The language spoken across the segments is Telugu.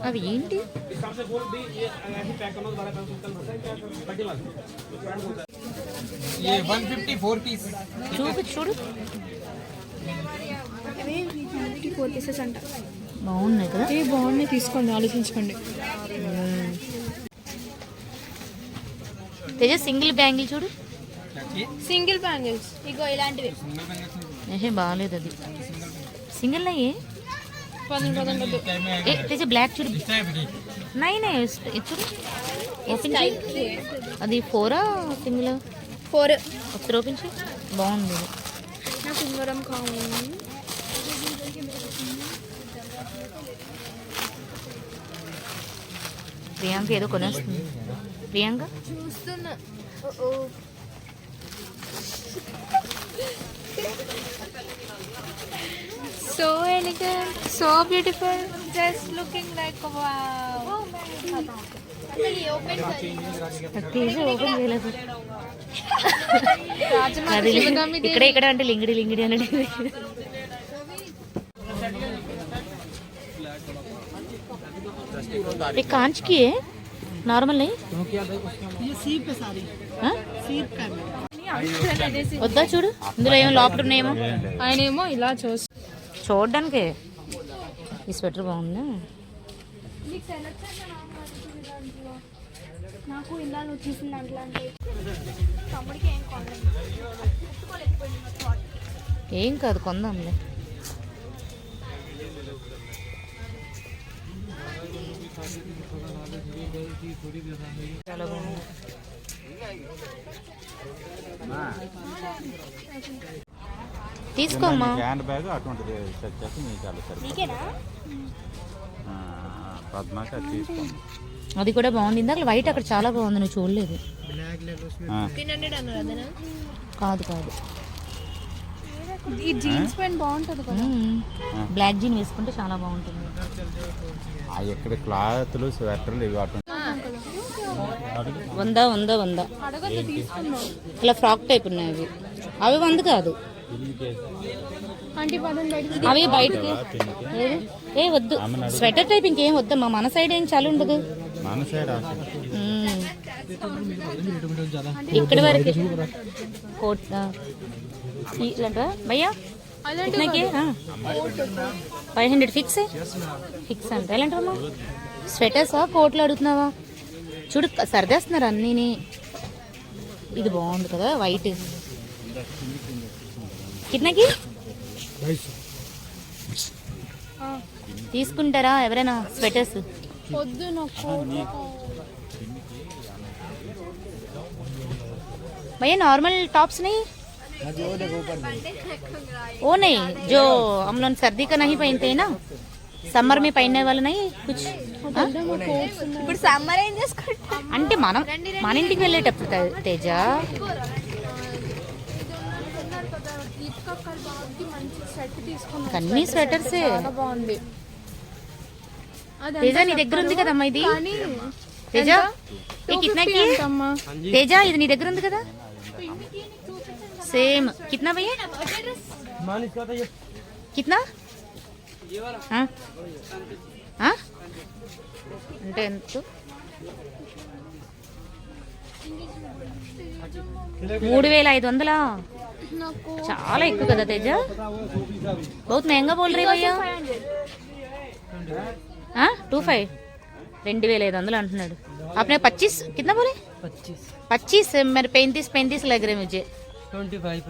అవి ఏంటి? చూడు చూడు, బాగున్నాయి కదా? బాగున్నాయి, తీసుకోండి, ఆలోచించుకోండి. తేజ సింగిల్ బ్యాంగిల్ చూడు, సింగిల్ బ్యాంగిల్స్ ఇగో ఇలాంటివి. బాగాలేదు అది సింగిల్ నయ్యే. 10 ఏ తేజ బ్లాక్ చూడు, నై నై చూడు ఓపెన్ చేయి. అది 4 సింగిల్ 4. ఒకసారి ఓపెన్ చేయి, బాగుంది. నాకు ఉంగరం కావాలి. ప్రియాంక ఏదో కొనేస్తుంది. ప్రియాంక చూస్తున్నా. So elegant, so beautiful, just looking like wow. Open చేయలేదు. ఇక్కడ ఇక్కడ అంటే లింగిడి లింగిడి అని कांच की है नॉर्मल नहीं ये सीप पे सारी हां सीप का వద్దా చూడు, ఇందులో ఏమో లోపల ఉన్నాయేమో. ఆయన ఏమో ఇలా చూడడానికి ఈ స్వెటర్ బాగుందా? నాకు ఇలా నువ్వు చూసిన దాంట్లో అంటే ఏం కాదు, కొందాంలే. చాలా బాగుంది. తీసుకోమ్మా. హ్యాండ్ బ్యాగ్ అటువంటిది వచ్చేసి మీకు పద్మాక తీసుకోండి. అది కూడా బాగుంది. ఇందాక వైట్ అక్కడ చాలా బాగుంది, నువ్వు చూడలేదు. కాదు కాదు, ఈ జీన్స్ ప్యాంట్ బాగుంటుంది కదా, బ్లాక్ జీన్ వేసుకుంటే చాలా బాగుంటుంది. ఇక్కడ క్లాత్లు స్వెటర్లు ఇవి అటువంటి 100 ఇలా ఫ్రాక్ టైప్ ఉన్నాయి. అవి 100 కాదు, అవి బయటకి. ఏ వద్దు, స్వెటర్ టైప్ ఇంకేం వద్దమ్మా. మన సైడ్ ఏం చలి ఉండదు. ఇక్కడ వరకు కోట్ ఇలాంటివా భయ్యా? 500 ఫిక్స్ అంటే ఎలాంటివమ్మా? స్వెటర్సా కోట్లు అడుగుతున్నావా? చూడు సర్దేస్తున్నారు అన్నీని. ఇది బాగుంది కదా వైట్. కిట్నాకి తీసుకుంటారా ఎవరైనా స్వెటర్స్? भैया नॉर्मल टॉप्स नहीं? वो नहीं जो हम लोग सर्दी का नहीं पहनते हैं ना, సమ్మర్ में పైన वाला नहीं कुछ. ఇప్పుడు సమ్మర్ ఏం చేసుకుంటా అంటే మనం మన ఇంటికి వెళ్ళేటప్పుడు తేజ అన్ని స్వెటర్సే. తేజ నీ దగ్గర ఉంది కదమ్మా ఇది. తేజ కిतना की తేజ ఇది నీ దగ్గర ఉంది కదా సేమ్. कितना भैया कितना? అంటే ఎంత? 3500. చాలా ఎక్కువ కదా తేజ, बहुत महंगा बोल रहे भैया. 25 2500 అంటున్నాడు. आपने 25 कितना बोले? 25 मेरे 35 लग रहे मुझे. 25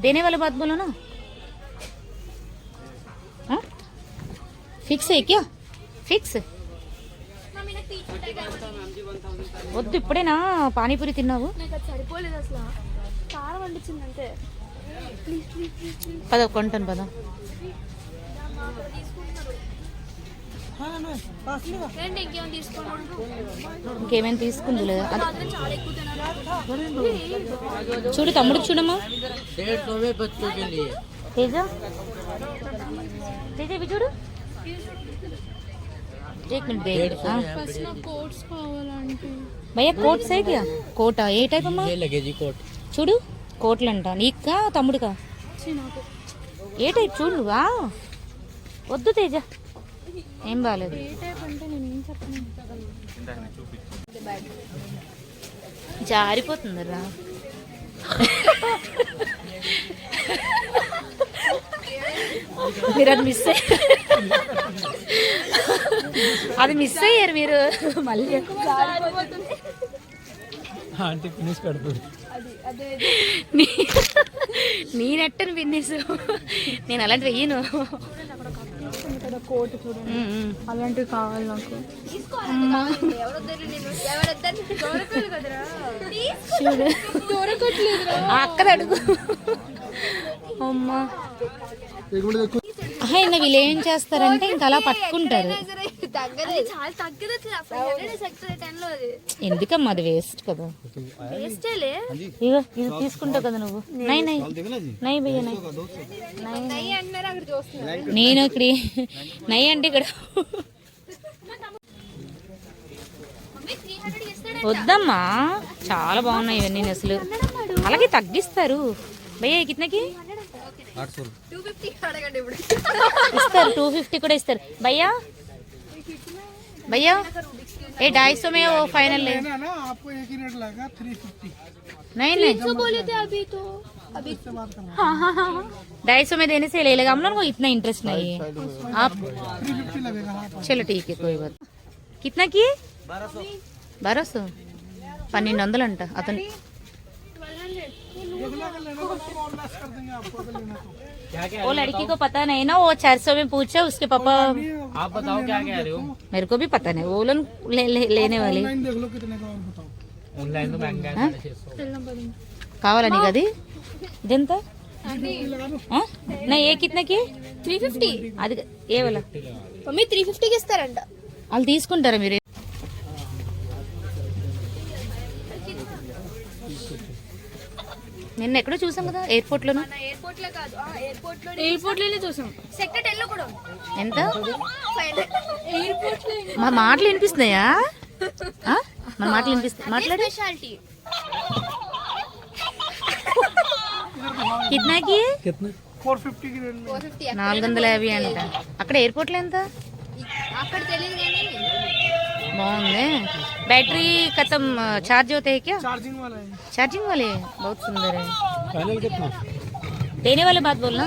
देने वाला बात बोलो ना. फिक्स है क्या? फिक्स వద్దు. ఇప్పుడేనా పానీపూరి తిన్నావు? సరిపోలేదు అసలు, కారం వండించింది అంతే. పద కొంటాను పద. ఇంకేమైనా తీసుకుంది లేదా? చూడు తమ్ముడికి చూడమ్మా. తేజ తేజ ఇవి చూడు. एक मिनट देख. भैया कोट है क्या? कोटा ఏ టైప్ అమ్మా? చూడు కోట్లు అంట. నీకా తమ్ముడికా? ఏ టైప్ చూడు నువ్వా? వద్దు తేజ ఏం బాగాలేదు. జారిపోతుందిరా. మీరు అది మిస్ అయ్యారు, అది మిస్ అయ్యారు మీరు. మళ్ళీ నీ నెట్టను పిన్నేసు. నేను అలాంటి వెయ్యను. కోట్ చూడండి, అలాంటివి కావాలి నాకు. అక్కడ అడుగు. అమ్మా అయినా వీళ్ళు ఏం చేస్తారంటే ఇంకా అలా పట్టుకుంటారు. ఎందుకమ్మా అది వేస్ట్ కదా. ఇగో ఇది తీసుకుంటావు కదా నువ్వు. నై నై నై భయ్య నై. నేను ఇక్కడ నై అంటే ఇక్కడ వద్దమ్మా, చాలా బాగున్నాయి ఇవన్నీ అసలు. అలాగే తగ్గిస్తారు భయ్య. కితనకి ఇస్తారు, 250 కూడా ఇస్తారు భయ్యా. भैया ये 250 में वो फाइनल है ना, आपको एक ही रेट लगेगा 350। नहीं नहीं 300 बोले थे अभी तो। अभी से बात करना 250 में देने से ले लेगा। हम लोगों को इतना इंटरेस्ट नहीं है। आप 350 लगेगा। हाँ चलो ठीक है कोई बात। कितना किए 1200 1200 अंट अतन। वो लड़की को पता नहीं ना, वो 400 में पूछा उसके पापा। आप बताओ क्या कह रहे हो? मेरे को भी पता नहीं, वो लोग लेने वाले। ऑनलाइन देख लो कितने का और बताओ। ऑनलाइन तो महंगा है 650। కావాలా నీకు అది? ఇదెంత? ఏ కిतना की 350 అది ఏ వాళ్ళ మమ్మీ 350 కి ఇస్తారంట. వాళ్ళు తీసుకుంటారా మీరు? నిన్న ఎక్కడో చూసాం కదా ఎయిర్పోర్ట్ లోను. ఎయిర్పోర్ట్ లో కాదు, ఎయిర్పోర్ట్ లోనే చూసాం. సెక్టర్ 10 లో కూడా ఎంత? ఎయిర్పోర్ట్ లో మా మాటలు వినిపిస్తున్నాయా? మన మాటలు వినిపిస్తాయి, మాట్లాడు. స్పెషాలిటీ కితనాకి 450 की रेट में 450 450 అంట. అక్కడ ఎయిర్పోర్ట్ లో ఎంత? అక్కడ తెలియదు కానీ బాగుంది. बैटरी खत्म चार्ज होते हैं क्या? चार्जिंग वाला है। चार्जिंग वाले बहुत सुंदर है। फाइनल कितना? देने वाले बात बोलना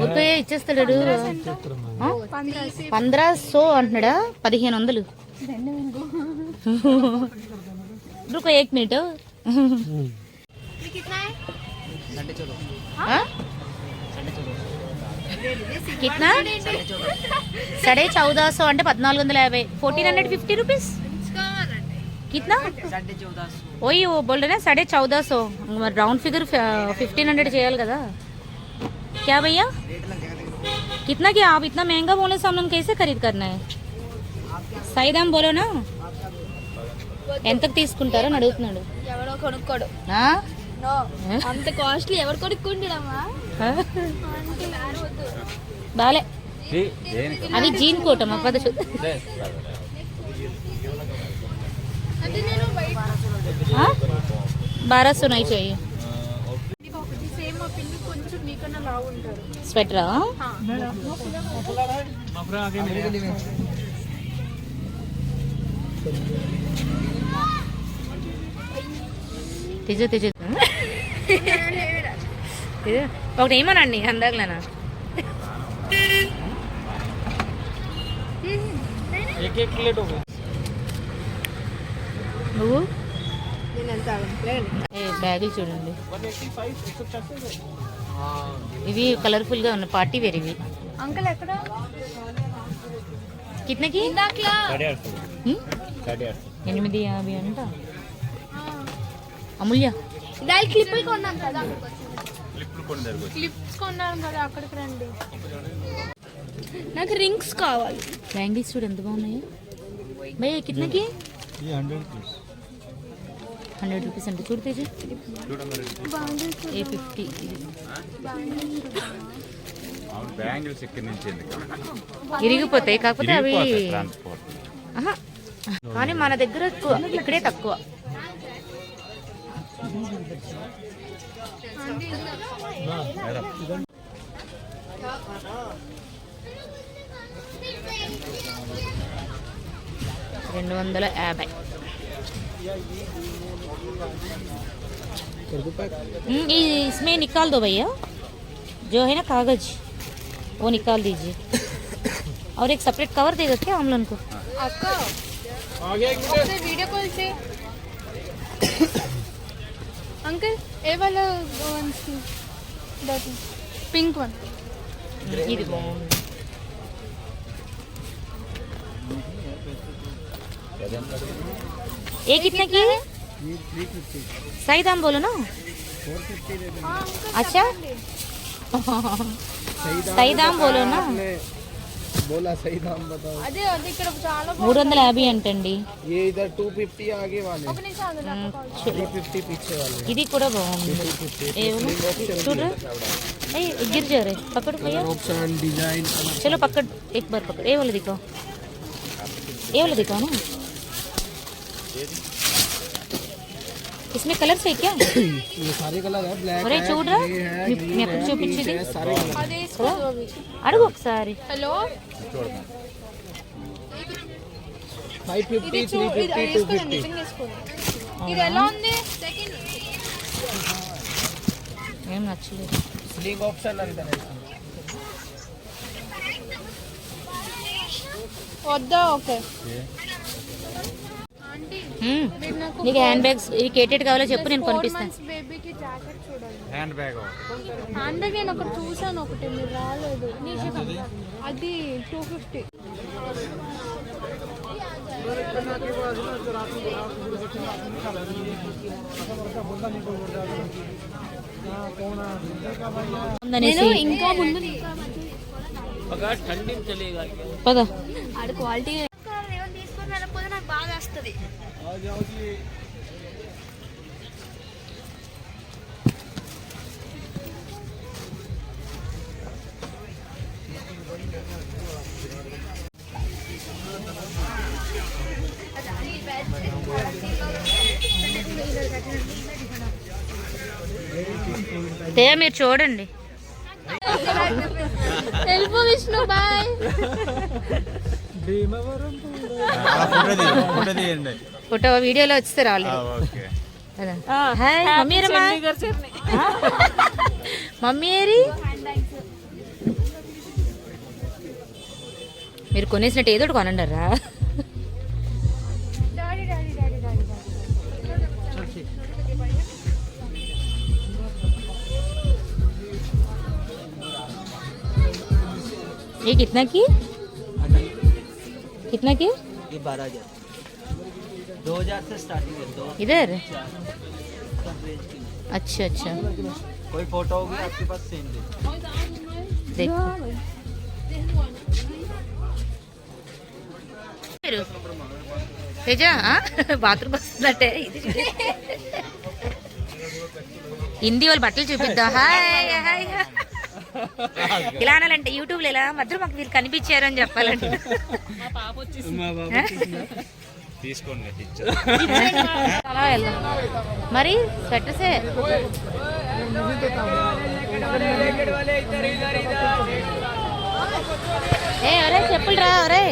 ఊరికే ఇచ్చేస్తాడు. 1500 అంటున్నాడా? 1500. रुको 1 मिनट। कितना है? कितना? 1450 అంటే 1450. 1450 రూపీస్. कितना? 1450. वही वो बोल रहे ना 1450. राउंड फिगर 1500 చేయాలి కదా. क्या भैया कितना? क्या आप इतना महंगा बोले से हम लोग कैसे खरीद करना है? सही दाम बोलो ना. ఎంతకు తీసుకుంటారో అని అడుగుతున్నాడు. ఎవరో కొనుక్కోడు. ఆ? నో అంత కాస్ట్లీ ఎవరు కొనుక్కుంటాడమ్మా? బాలే దేనికి అది జీన్ కోట మా పద అంటే నేను బయట 1200 नहीं चाहिए. సేమ్ మా పిన్ని కొంచెం మీకన్నా లావు ఉంటారు. స్వెటరా? मफरा आगे मेरे తెజ తెజ ఒకటి ఏమనండి అందాకలేనా? एक एक प्लेट हो गई। నువ్వు నేను ఎంత బ్యాగులు చూడండి, 185 150 ఇవి కలర్ఫుల్ గా ఉన్నాయి, పార్టీ వేర్ ఇవి. అంకుల్ ఎక్కడ? కిట్నకి ఇందాకలా 850 అంట. అమూల్య దాని క్లిప్పులు కొన్నాం కదా, క్లిప్లు కొని దగ్గర క్లిప్స్ కొన్నాం కదా, అక్కడికి రండి. నాకు రింగ్స్ కావాలి. బ్యాంగిల్స్ చూడు ఎంత బాగున్నాయి భయ్య. కిట్నకి 100 రూపీస్ అంటే చూడు తేజ. A50 బ్యాంగిల్స్ ఎక్కడి నుంచి ఎందుకు ఇరిగిపోతాయి, కాకపోతే అవి ట్రాన్స్పోర్ట్ ఆహా. కానీ మన దగ్గర ఎక్కువ, ఇక్కడే తక్కువ. 250. इसमें निकाल दो भैया, जो है ना कागज वो निकाल दीजिए, और एक सेपरेट कवर दे दो क्या हम लोगों को? అక్క आगे एक ఒకసారి వీడియో కాల్ చేయి అంకుల్ ఏ వాళ్ళ పింక్ వన్ ఇది బాగుంది. ये कितने की है? सही दाम बोलो ना. अच्छा सही दाम बोलो ना. बोला सही दाम बताओ. అదే అది ఇక్కడ చాలా 350 అంటండి. ये इधर 250 आगे वाले, ఒక నిమిషం ఆగు, నాకు కాల్ 350 पीछे वाले. ఇది కూడా బాగుంది. చూడరా गिर जा रहे. पकड़ भैया, ऑप्शन डिजाइन चलो पकड़, एक बार पकड़. ये वाला दिखाओ, ये वाला दिखाओ ना. इसमें कलर्स है क्या? ये सारे कलर है. ब्लैक ఒరే చూడరా, మీ అక్కడ చూపించింది सारे कलर. అది వేసుకోదు అవి. అడుగు ఒకసారి. హలో 550 ఇది ఇది 350 వేసుకోండి, 250. నిజంగా వేసుకోండి. ఇది ఎలా ఉంది? ఏం నచ్చలేదు. स्लिंग ऑप्शन अंदर है. వద్దా? ఓకే. నీకు హ్యాండ్ బ్యాగ్స్ ఇది కేటెడ్ కావాలో చెప్పు, నేను కొనిపిస్తాను. బేబీకి జాకెట్ చూడాలి. హ్యాండ్ బ్యాగ్ హ్యాండ్ బ్యాగ్ నేను ఒకటి చూసాను, ఒకటి మీరు రాలేదు. అది 250. ఉందనేసి ఇంకా ముందు ठंडी में चलेगा क्या? పద. ఆడ క్వాలిటీ తీసుకొని వెళ్ళకపోతే నాకు బాగా వస్తుంది. మీరు చూడండి. వెళ్ళిపో విష్ణు, బాయ్. ఫోటో తీయండి. ఫోటో వీడియోలో వస్తే రాలేదు. ఓకే. హాయ్ మమ్మీ రమ్మా. మమ్మీ ఏరి. మీరు కొనేసినట్టు ఏదో ఒకటి కొనండరా. ये कितना की? कितना की? ये 12,000. 2,000 से स्टार्टिंग है. दो इधर. सब रेंज की. अच्छा अच्छा, कोई फोटो होगी आपके पास सेम दे. देखो. తేజ బాత్రూమ్ వస్తుందంటే ఇది హిందీ వాళ్ళు బట్టలు చూపిద్దాం. Hi hi. ఇలా అనాలంటే యూట్యూబ్లో ఇలా మధ్య మాకు వీళ్ళు కనిపించారు అని చెప్పాలంటే. తీసుకోండి. అలా వెళ్దాం మరి. స్వెటర్సే ఒరే చెప్పులు రా. ఒరే